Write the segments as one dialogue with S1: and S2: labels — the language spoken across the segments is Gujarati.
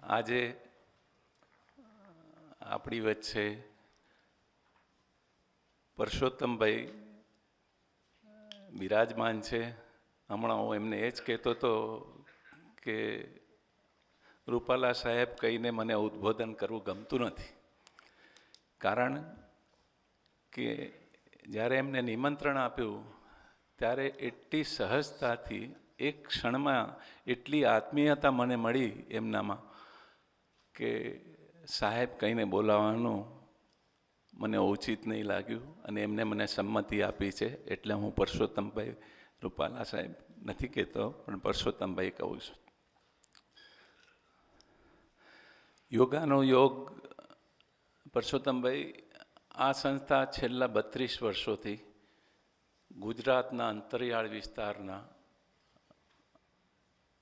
S1: આજે આપણી વચ્ચે પરસોત્તમભાઈ બિરાજમાન છે. હમણાં હું એમને એ જ કહેતો હતો કે રૂપાલા સાહેબ કહીને મને ઉદ્બોધન કરવું ગમતું નથી, કારણ કે જ્યારે એમને નિમંત્રણ આપ્યું ત્યારે એટલી સહજતાથી એક ક્ષણમાં એટલી આત્મીયતા મને મળી એમનામાં કે સાહેબ કહીને બોલાવવાનું મને ઉચિત નહીં લાગ્યું અને એમને મને સંમતિ આપી છે. એટલે હું પરસોત્તમભાઈ રૂપાલા સાહેબ નથી કહેતો, પણ પરસોત્તમભાઈ કહું છું. યોગાનો યોગ પરસોત્તમભાઈ, આ સંસ્થા છેલ્લા 32 વર્ષોથી ગુજરાતના અંતરિયાળ વિસ્તારના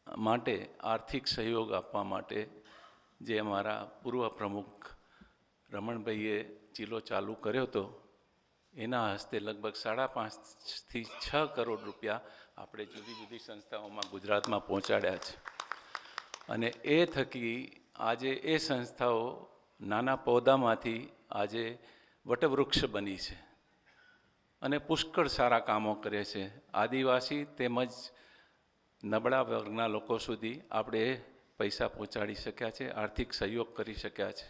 S1: માટે આર્થિક સહયોગ આપવા માટે જે અમારા પૂર્વ પ્રમુખ રમણભાઈએ ચીલો ચાલુ કર્યો હતો, એના હસ્તે લગભગ 5.5 થી 6 કરોડ રૂપિયા આપણે જુદી જુદી સંસ્થાઓમાં ગુજરાતમાં પહોંચાડ્યા છે. અને એ થકી આજે એ સંસ્થાઓ નાના પૌધામાંથી આજે વટવૃક્ષ બની છે અને પુષ્કળ સારા કામો કરે છે. આદિવાસી તેમજ નબળા વર્ગના લોકો સુધી આપણે પૈસા પહોંચાડી શક્યા છે, આર્થિક સહયોગ કરી શક્યા છે.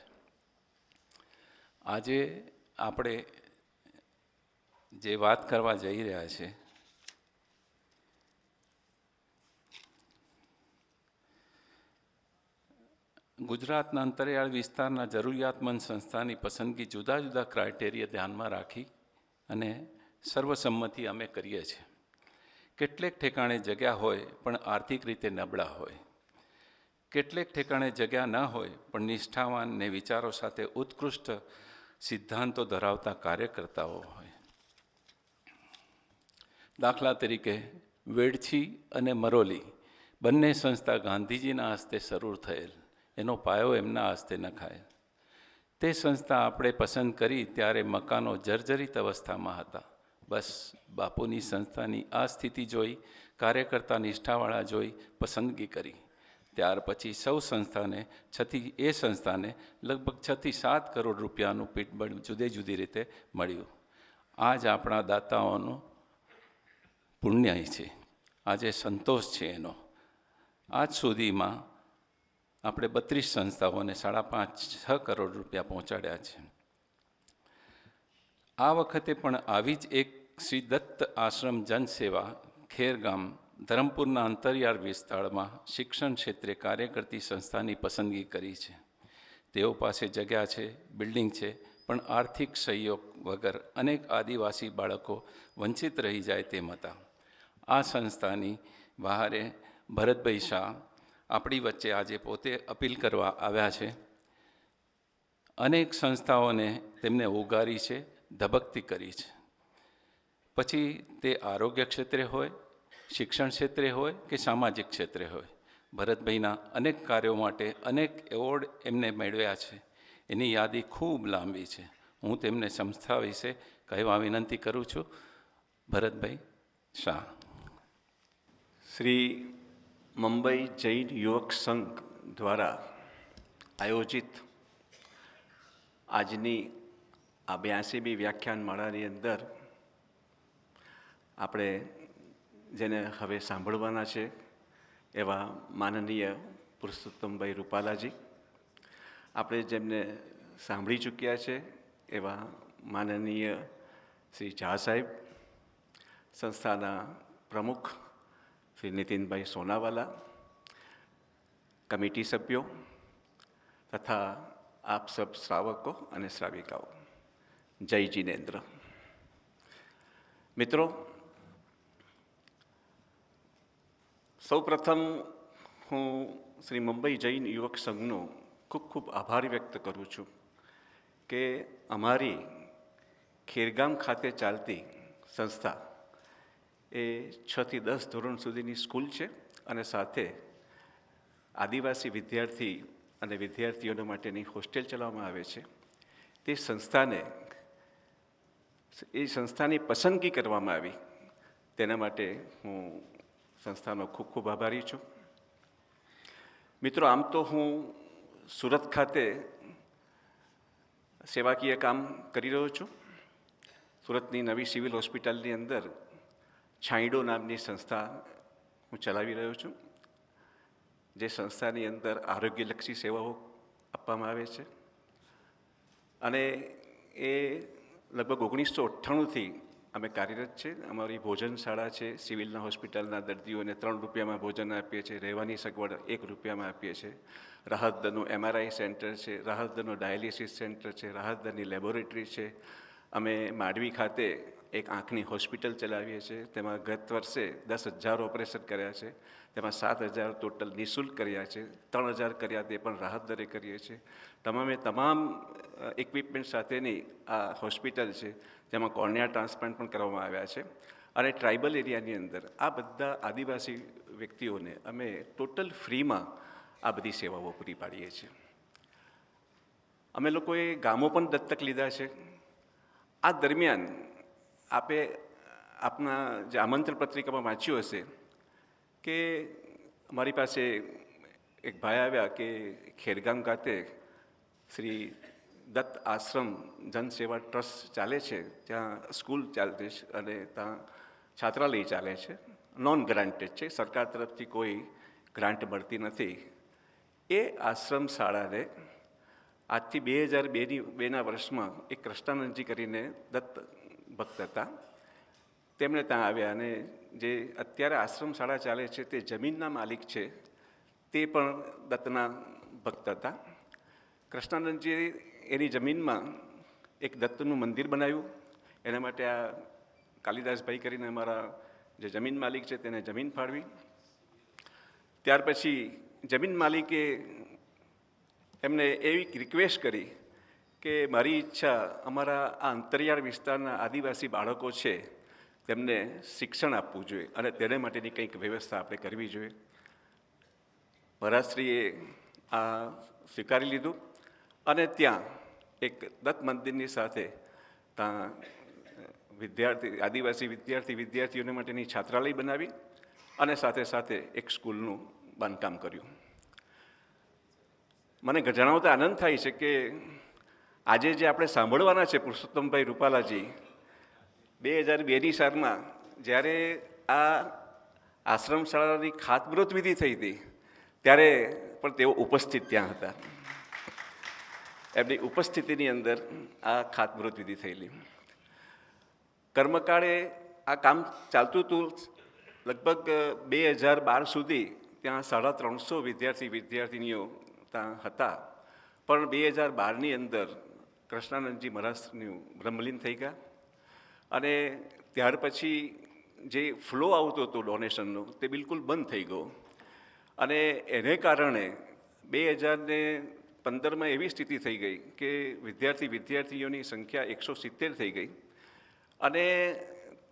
S1: આજે આપણે જે વાત કરવા જઈ રહ્યા છે, ગુજરાતના અંતરિયાળ વિસ્તારના જરૂરિયાતમંદ સંસ્થાની પસંદગી જુદા જુદા ક્રાઇટેરિયા ધ્યાનમાં રાખી અને સર્વસંમતિ અમે કરીએ છીએ. કેટલેક ઠેકાણે જગ્યા હોય પણ આર્થિક રીતે નબળા હોય, કેટલેક ઠેકાણે જગ્યા ન હોય પણ નિષ્ઠાવાન ને વિચારો સાથે ઉત્કૃષ્ટ સિદ્ધાંતો ધરાવતા કાર્યકર્તાઓ હોય. દાખલા તરીકે વેડછી અને મરોલી બંને સંસ્થા ગાંધીજીના હસ્તે શરૂ થયેલ, એનો પાયો એમના હસ્તે નખાયેલ. તે સંસ્થા આપણે પસંદ કરી ત્યારે મકાનો જર્જરિત અવસ્થામાં હતા. બસ બાપુની સંસ્થાની આ સ્થિતિ જોઈ, કાર્યકર્તા નિષ્ઠાવાળા જોઈ પસંદગી કરી. ત્યાર પછી એ સંસ્થાને લગભગ 6 થી 7 કરોડ રૂપિયાનું પીઠબળ જુદી જુદી રીતે મળ્યું. આ જ આપણા દાતાઓનું પુણ્ય છે, આજે સંતોષ છે એનો. આજ સુધીમાં આપણે 32 સંસ્થાઓને 5.5-6 કરોડ રૂપિયા પહોંચાડ્યા છે. આ વખતે પણ આવી જ એક શ્રી દત્ત આશ્રમ જનસેવા ખેરગામ ધરમપુરના અંતરિયાળ વિસ્તારમાં શિક્ષણ ક્ષેત્રે કાર્ય કરતી સંસ્થાની પસંદગી કરી છે. તેઓ પાસે જગ્યા છે, બિલ્ડિંગ છે, પણ આર્થિક સહયોગ વગર અનેક આદિવાસી બાળકો વંચિત રહી જાય તેમ હતા. આ સંસ્થાની વહારે ભરતભાઈ શાહ આપણી વચ્ચે આજે પોતે અપીલ કરવા આવ્યા છે. અનેક સંસ્થાઓને તેમને ઉગારી છે, ધબકતી કરી છે. પછી તે આરોગ્ય ક્ષેત્રે હોય, શિક્ષણ ક્ષેત્રે હોય કે સામાજિક ક્ષેત્રે હોય, ભરતભાઈના અનેક કાર્યો માટે અનેક એવોર્ડ એમને મેળવ્યા છે. એની યાદી ખૂબ લાંબી છે. હું તેમને સંસ્થા વિશે કહેવા વિનંતી કરું છું. ભરતભાઈ શાહ.
S2: શ્રી મુંબઈ જૈન યુવક સંઘ દ્વારા આયોજિત આજની આ 82મી વ્યાખ્યાનમાળાની અંદર આપણે જેને હવે સાંભળવાના છે એવા માનનીય પુરુષોત્તમભાઈ રૂપાલાજી, આપણે જેમને સાંભળી ચૂક્યા છે એવા માનનીય શ્રી ઝા સાહેબ, સંસ્થાના પ્રમુખ શ્રી નીતિનભાઈ સોનાવાલા, કમિટી સભ્યો તથા આપ સબ શ્રાવકો અને શ્રાવિકાઓ, જય જિનેન્દ્ર. મિત્રો, સૌપ્રથમ હું શ્રી મુંબઈ જૈન યુવક સંઘનો ખૂબ ખૂબ આભાર વ્યક્ત કરું છું કે અમારી ખેરગામ ખાતે ચાલતી સંસ્થા એ 6 થી 10 ધોરણ સુધીની સ્કૂલ છે અને સાથે આદિવાસી વિદ્યાર્થી અને વિદ્યાર્થીઓને માટેની હોસ્ટેલ ચલાવવામાં આવે છે. તે સંસ્થાની પસંદગી કરવામાં આવી, તેના માટે હું સંસ્થાનો ખૂબ ખૂબ આભારી છું. મિત્રો, આમ તો હું સુરત ખાતે સેવાકીય કામ કરી રહ્યો છું. સુરતની નવી સિવિલ હોસ્પિટલની અંદર છાંયડો નામની સંસ્થા હું ચલાવી રહ્યો છું, જે સંસ્થાની અંદર આરોગ્યલક્ષી સેવાઓ આપવામાં આવે છે. અને એ લગભગ 1998થી અમે કાર્યરત છે. અમારી ભોજનશાળા છે, સિવિલના હોસ્પિટલના દર્દીઓને 3 રૂપિયામાં ભોજન આપીએ છીએ, રહેવાની સગવડ 1 રૂપિયામાં આપીએ છીએ. રાહત દરનું MRI સેન્ટર છે, રાહત દરનું ડાયાલિસિસ સેન્ટર છે, રાહત દરની લેબોરેટરી છે. અમે માંડવી ખાતે એક આંખની હોસ્પિટલ ચલાવીએ છીએ. તેમાં ગત વર્ષે 10,000 ઓપરેશન કર્યા છે. તેમાં 7,000 ટોટલ નિઃશુલ્ક કર્યા છે. 3,000 કર્યા તે પણ રાહત દરે કરીએ છીએ. તમામ ઇક્વિપમેન્ટ સાથેની આ હોસ્પિટલ છે, જેમાં કોર્નિયા ટ્રાન્સપ્લાન્ટ પણ કરવામાં આવ્યા છે. અને ટ્રાઇબલ એરિયાની અંદર આ બધા આદિવાસી વ્યક્તિઓને અમે ટોટલ ફ્રીમાં આ બધી સેવાઓ પૂરી પાડીએ છીએ. અમે લોકોએ ગામો પણ દત્તક લીધા છે. આ દરમિયાન આપના જે આમંત્રણ પત્રિકામાં વાંચ્યું હશે કે મારી પાસે એક ભાઈ આવ્યા કે ખેરગામ ખાતે શ્રી દત્ત આશ્રમ જનસેવા ટ્રસ્ટ ચાલે છે, ત્યાં સ્કૂલ ચાલતી છે અને ત્યાં છાત્રાલય ચાલે છે. નોન ગ્રાન્ટેડ છે, સરકાર તરફથી કોઈ ગ્રાન્ટ મળતી નથી. એ આશ્રમ શાળાને આજથી 2002ના વર્ષમાં એક કૃષ્ણાનંદજી કરીને દત્ત ભક્ત હતા, તેમણે ત્યાં આવ્યા અને જે અત્યારે આશ્રમ શાળા ચાલે છે તે જમીનના માલિક છે, તે પણ દત્તના ભક્ત હતા. કૃષ્ણાનંદજીએ એની જમીનમાં એક દત્તનું મંદિર બનાવ્યું. એના માટે આ કાલિદાસભાઈ કરીને અમારા જે જમીન માલિક છે તેને જમીન ફાળવી. ત્યાર પછી જમીન માલિકે એમને એવી રિક્વેસ્ટ કરી કે મારી ઈચ્છા અમારા આ અંતરિયાળ વિસ્તારના આદિવાસી બાળકો છે તેમને શિક્ષણ આપવું જોઈએ અને તેને માટેની કંઈક વ્યવસ્થા આપણે કરવી જોઈએ. મહારાજશ્રીએ આ સ્વીકારી લીધું અને ત્યાં એક દત્ત મંદિરની સાથે ત્યાં આદિવાસી વિદ્યાર્થીઓને માટેની છાત્રાલય બનાવી અને સાથે સાથે એક સ્કૂલનું બાંધકામ કર્યું. મને જણાવતા આનંદ થાય છે કે આજે જે આપણે સાંભળવાના છે પુરુષોત્તમભાઈ રૂપાલાજી 2002ની સાલમાં જ્યારે આ આશ્રમ શાળાની ખાતમુહૂર્ત વિધિ થઈ હતી ત્યારે પણ તેઓ ઉપસ્થિત ત્યાં હતા. એમની ઉપસ્થિતિની અંદર આ ખાતમુહૂર્ત વિધિ થયેલી. કર્મકાળે આ કામ ચાલતું હતું. લગભગ 2012 સુધી ત્યાં 350 વિદ્યાર્થીનીઓ ત્યાં હતા. પણ 2012ની અંદર કૃષ્ણાનંદજી મહારાજનું બ્રહ્મલીન થઈ ગયા અને ત્યાર પછી જે ફ્લો આવતો હતો ડોનેશનનો તે બિલકુલ બંધ થઈ ગયો. અને એને કારણે 2015માં એવી સ્થિતિ થઈ ગઈ કે વિદ્યાર્થીઓની સંખ્યા 170 થઈ ગઈ. અને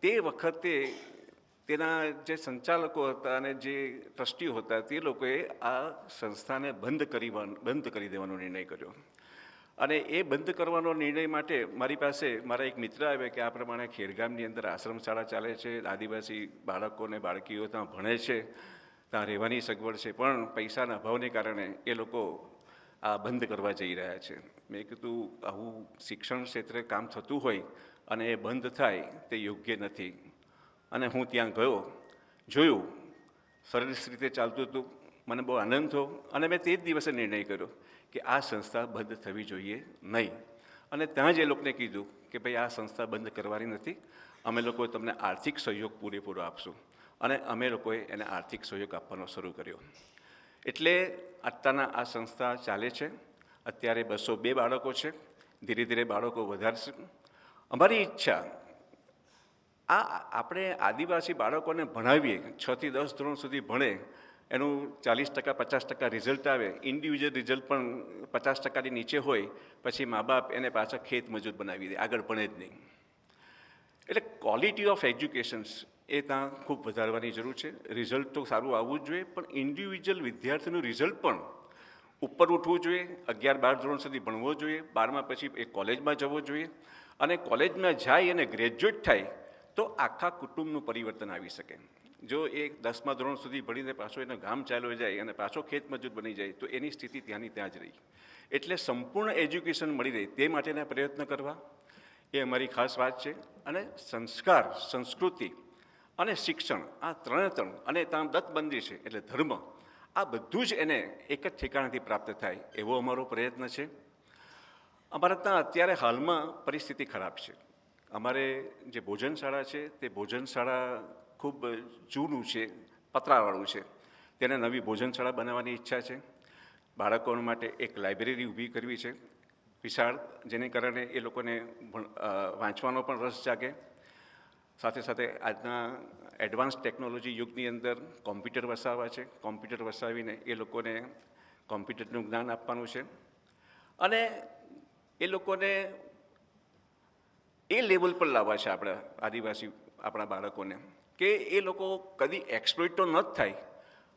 S2: તે વખતે તેના જે સંચાલકો હતા અને જે ટ્રસ્ટીઓ હતા તે લોકોએ આ સંસ્થાને બંધ કરી દેવાનો નિર્ણય કર્યો. અને એ બંધ કરવાનો નિર્ણય માટે મારી પાસે મારા એક મિત્ર આવ્યા કે આ પ્રમાણે ખેરગામની અંદર આશ્રમ શાળા ચાલે છે, આદિવાસી બાળકોને બાળકીઓ ત્યાં ભણે છે, ત્યાં રહેવાની સગવડ છે, પણ પૈસાના અભાવને કારણે એ લોકો આ બંધ કરવા જઈ રહ્યા છે. મેં કીધું આવું શિક્ષણ ક્ષેત્રે કામ થતું હોય અને એ બંધ થાય તે યોગ્ય નથી. અને હું ત્યાં ગયો, જોયું, સરસ રીતે ચાલતું હતું. મને બહુ આનંદ થયો અને મેં તે જ દિવસે નિર્ણય કર્યો કે આ સંસ્થા બંધ થવી જોઈએ નહીં. અને ત્યાં જ એ લોકોને કીધું કે ભાઈ આ સંસ્થા બંધ કરવાની નથી, અમે લોકો તમને આર્થિક સહયોગ પૂરેપૂરો આપશું. અને અમે લોકોએ એને આર્થિક સહયોગ આપવાનો શરૂ કર્યો. એટલે અત્યારના આ સંસ્થા ચાલે છે. અત્યારે 202 બાળકો છે. ધીરે ધીરે બાળકો વધારશે. અમારી ઈચ્છા આપણે આદિવાસી બાળકોને ભણાવીએ, 6 થી 10 ધોરણ સુધી ભણે, એનું 40% 50% રિઝલ્ટ આવે, ઇન્ડિવિજ્યુઅલ રિઝલ્ટ પણ 50%ની નીચે હોય, પછી મા બાપ એને પાછા ખેત મજૂર બનાવી દે, આગળ ભણે જ નહીં. એટલે ક્વોલિટી ઓફ એજ્યુકેશન્સ એ ત્યાં ખૂબ વધારવાની જરૂર છે. રિઝલ્ટ તો સારું આવવું જ જોઈએ, પણ ઇન્ડિવિજ્યુઅલ વિદ્યાર્થીનું રિઝલ્ટ પણ ઉપર ઉઠવું જોઈએ. 11-12 ધોરણ સુધી ભણવો જોઈએ, 12મા પછી એ કોલેજમાં જવો જોઈએ. અને કોલેજમાં જાય અને ગ્રેજ્યુએટ થાય તો આખા કુટુંબનું પરિવર્તન આવી શકે. જો એ 10મા ધોરણ સુધી ભણીને પાછો એનો ગામ ચાલ્યો જાય અને પાછો ખેતમજૂર બની જાય તો એની સ્થિતિ ત્યાંની ત્યાં જ રહી. એટલે સંપૂર્ણ એજ્યુકેશન મળી રહે તે માટેના પ્રયત્ન કરવા એ અમારી ખાસ વાત છે. અને સંસ્કાર, સંસ્કૃતિ અને શિક્ષણ આ ત્રણ અને ત્યાં દત્તબંધી છે એટલે ધર્મ, આ બધું જ એને એક જ ઠેકાણાથી પ્રાપ્ત થાય એવો અમારો પ્રયત્ન છે. અમારે ત્યાં અત્યારે હાલમાં પરિસ્થિતિ ખરાબ છે. અમારે જે ભોજનશાળા છે તે ભોજનશાળા ખૂબ જૂનું છે, પતરાવાળું છે. તેને નવી ભોજનશાળા બનાવવાની ઈચ્છા છે. બાળકો માટે એક લાઇબ્રેરી ઊભી કરવી છે વિશાળ, જેને કારણે એ લોકોને વાંચવાનો પણ રસ જાગે. સાથે સાથે આજના એડવાન્સ ટેકનોલોજી યુગની અંદર કોમ્પ્યુટર વસાવવા છે. કોમ્પ્યુટર વસાવીને એ લોકોને કોમ્પ્યુટરનું જ્ઞાન આપવાનું છે અને એ લોકોને એ લેવલ પર લાવવા છે આપણા આદિવાસી આપણા બાળકોને કે એ લોકો કદી એક્સપ્લોઇટ તો ન જ થાય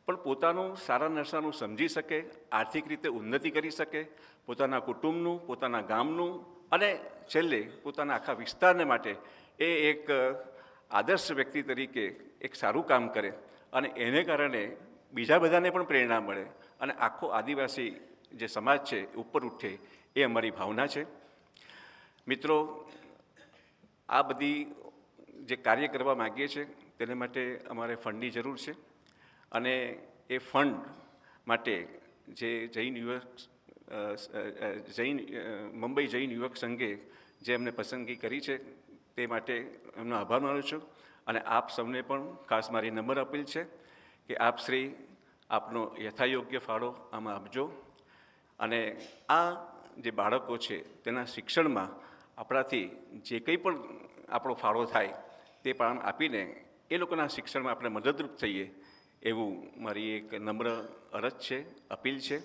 S2: પણ પોતાનું સારા નરસાનું સમજી શકે, આર્થિક રીતે ઉન્નતિ કરી શકે, પોતાના કુટુંબનું, પોતાના ગામનું અને છેલ્લે પોતાના આખા વિસ્તારને માટે એ એક આદર્શ વ્યક્તિ તરીકે એક સારું કામ કરે અને એને કારણે બીજા બધાને પણ પ્રેરણા મળે અને આખો આદિવાસી જે સમાજ છે ઉપર ઉઠે એ અમારી ભાવના છે. મિત્રો, આ બધી જે કાર્ય કરવા માગીએ છીએ તેને માટે અમારે ફંડની જરૂર છે અને એ ફંડ માટે જે મુંબઈ જૈન યુવક સંઘે જે અમને પસંદગી કરી છે તે માટે એમનો આભાર માનું છું. અને આપ સૌને પણ ખાસ મારી નમ્ર અપીલ છે કે આપ શ્રી આપનો યથાયોગ્ય ફાળો આમાં આપજો અને આ જે બાળકો છે તેના શિક્ષણમાં આપણાથી જે કંઈ પણ આપણો ફાળો થાય તે પણ આપીને એ લોકોના શિક્ષણમાં આપણે મદદરૂપ થઈએ એવું મારી એક નમ્ર અરજ છે, અપીલ છે.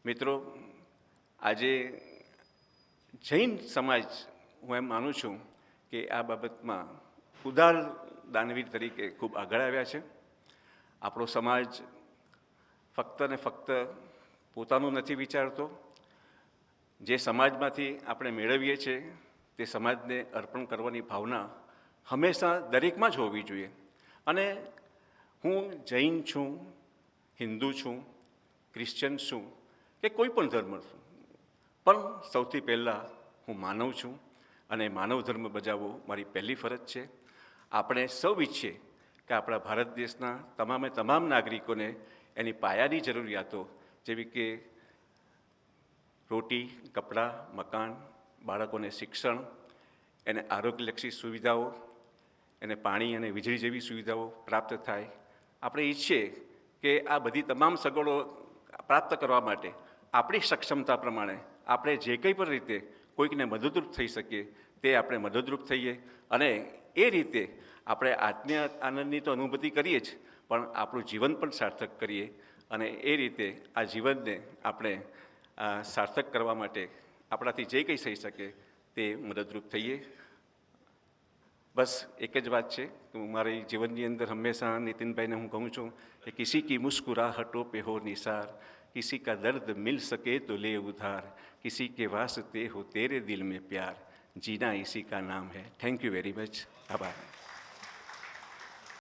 S2: મિત્રો, આજે જૈન સમાજ હું એમ માનું છું કે આ બાબતમાં ઉદાર દાનવીર તરીકે ખૂબ આગળ આવ્યા છે. આપણો સમાજ ફક્ત ને ફક્ત પોતાનું નથી વિચારતો. જે સમાજમાંથી આપણે મેળવીએ છીએ તે સમાજને અર્પણ કરવાની ભાવના હંમેશા દરેકમાં જ હોવી જોઈએ. અને હું જૈન છું, હિન્દુ છું, ક્રિશ્ચન છું કે કોઈ પણ ધર્મ છું, પણ સૌથી પહેલાં હું માનવ છું અને માનવ ધર્મ બજાવવો મારી પહેલી ફરજ છે. આપણે સૌ ઈચ્છીએ કે આપણા ભારત દેશના તમામ નાગરિકોને એની પાયાની જરૂરિયાતો જેવી કે રોટી, કપડાં, મકાન, બાળકોને શિક્ષણ, એને આરોગ્યલક્ષી સુવિધાઓ, એને પાણી અને વીજળી જેવી સુવિધાઓ પ્રાપ્ત થાય. આપણે ઈચ્છીએ કે આ બધી તમામ સગવડો પ્રાપ્ત કરવા માટે આપણી સક્ષમતા પ્રમાણે આપણે જે કંઈ પણ રીતે કોઈકને મદદરૂપ થઈ શકીએ તે આપણે મદદરૂપ થઈએ અને એ રીતે આપણે આત્મીય આનંદની તો અનુભૂતિ કરીએ જ પણ આપણું જીવન પણ સાર્થક કરીએ અને એ રીતે આ જીવનને આપણે સાર્થક કરવા માટે આપણાથી જે કંઈ થઈ શકે તે મદદરૂપ થઈએ. બસ એક જ વાત છે કે મારી જીવનની અંદર હંમેશા નીતિનભાઈને હું કહું છું કે કિસી કી મુસ્કુરાહટો પે હો નિસાર, કિસી કા દર્દ મિલ સકે તો લે ઉધાર, કિસી કે વાસ્તે હો તેરે દિલ મેં પ્યાર, જીના ઇસી કા નામ હૈ. Thank you very much. આભાર.